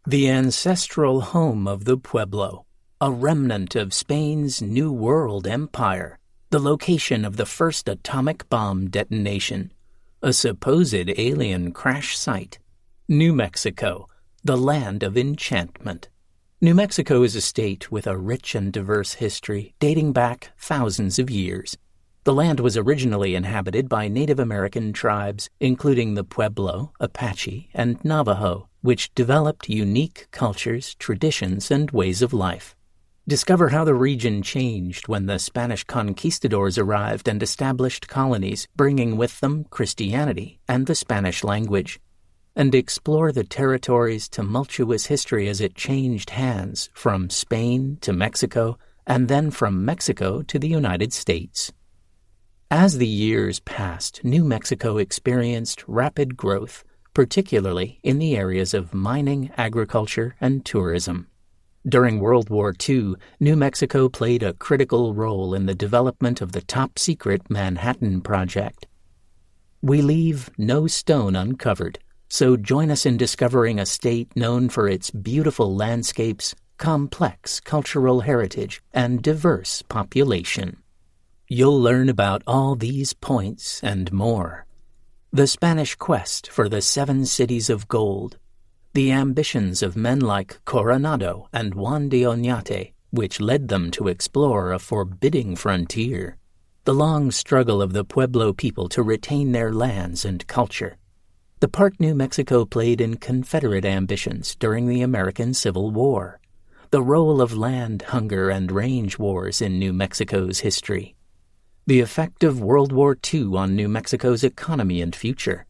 The ancestral home of the Pueblo, a remnant of Spain's New World empire, the location of the first atomic bomb detonation, a supposed alien crash site. New Mexico, the Land of Enchantment. New Mexico is a state with a rich and diverse history dating back thousands of years. The land was originally inhabited by Native American tribes, including the Pueblo, Apache, and Navajo, which developed unique cultures, traditions, and ways of life. Discover how the region changed when the Spanish conquistadors arrived and established colonies, bringing with them Christianity and the Spanish language. And explore the territory's tumultuous history as it changed hands from Spain to Mexico, and then from Mexico to the United States. As the years passed, New Mexico experienced rapid growth, particularly in the areas of mining, agriculture, and tourism. During World War II, New Mexico played a critical role in the development of the top-secret Manhattan Project. We leave no stone uncovered, so join us in discovering a state known for its beautiful landscapes, complex cultural heritage, and diverse population. You'll learn about all these points and more. The Spanish quest for the 7 cities of gold, the ambitions of men like Coronado and Juan de Oñate, which led them to explore a forbidding frontier, the long struggle of the Pueblo people to retain their lands and culture, the part New Mexico played in Confederate ambitions during the American Civil War, the role of land hunger and range wars in New Mexico's history, the effect of World War II on New Mexico's economy and future,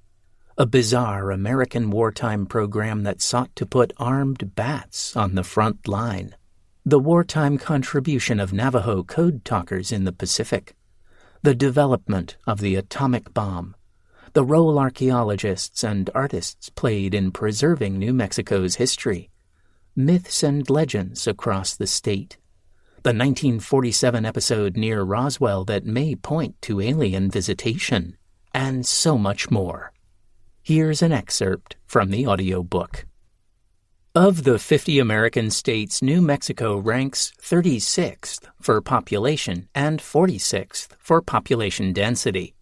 a bizarre American wartime program that sought to put armed bats on the front line, the wartime contribution of Navajo code talkers in the Pacific, the development of the atomic bomb, the role archaeologists and artists played in preserving New Mexico's history, myths and legends across the state, the 1947 episode near Roswell that may point to alien visitation, and so much more. Here's an excerpt from the audiobook. Of the 50 American states, New Mexico ranks 36th for population and 46th for population density.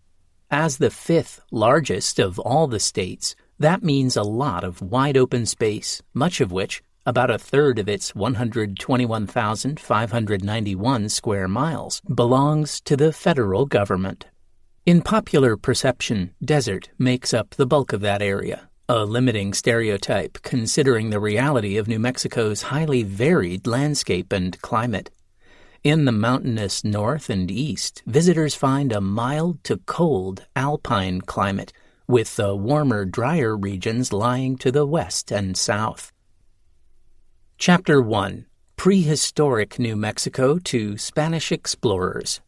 As the 5th largest of all the states, that means a lot of wide-open space, much of which, about a third of its 121,591 square miles, belongs to the federal government. In popular perception, desert makes up the bulk of that area, a limiting stereotype considering the reality of New Mexico's highly varied landscape and climate. In the mountainous north and east, visitors find a mild to cold alpine climate, with the warmer, drier regions lying to the west and south. Chapter 1. Prehistoric New Mexico to Spanish Explorers.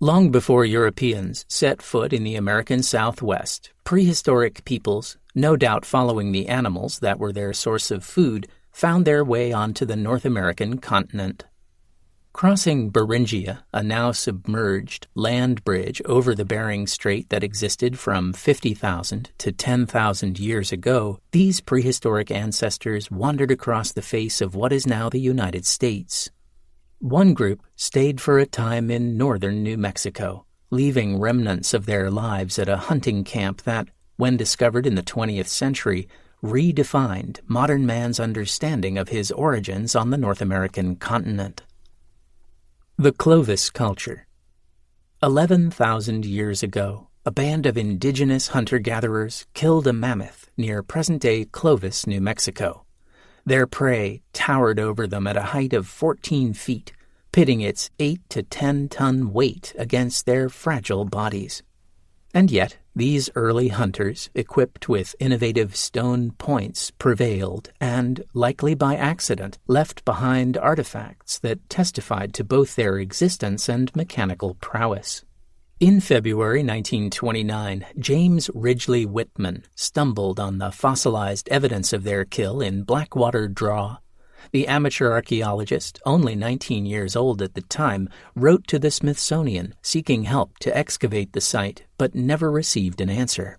Long before Europeans set foot in the American Southwest, prehistoric peoples, no doubt following the animals that were their source of food, found their way onto the North American continent. Crossing Beringia, a now submerged land bridge over the Bering Strait that existed from 50,000 to 10,000 years ago, these prehistoric ancestors wandered across the face of what is now the United States. One group stayed for a time in northern New Mexico, leaving remnants of their lives at a hunting camp that, when discovered in the 20th century, redefined modern man's understanding of his origins on the North American continent. The Clovis culture. 11,000 years ago, a band of indigenous hunter-gatherers killed a mammoth near present-day Clovis, New Mexico. Their prey towered over them at a height of 14 feet, pitting its 8 to 10-ton weight against their fragile bodies. And yet, these early hunters, equipped with innovative stone points, prevailed and, likely by accident, left behind artifacts that testified to both their existence and mechanical prowess. In February 1929, James Ridgely Whitman stumbled on the fossilized evidence of their kill in Blackwater Draw. The amateur archaeologist, only 19 years old at the time, wrote to the Smithsonian seeking help to excavate the site, but never received an answer.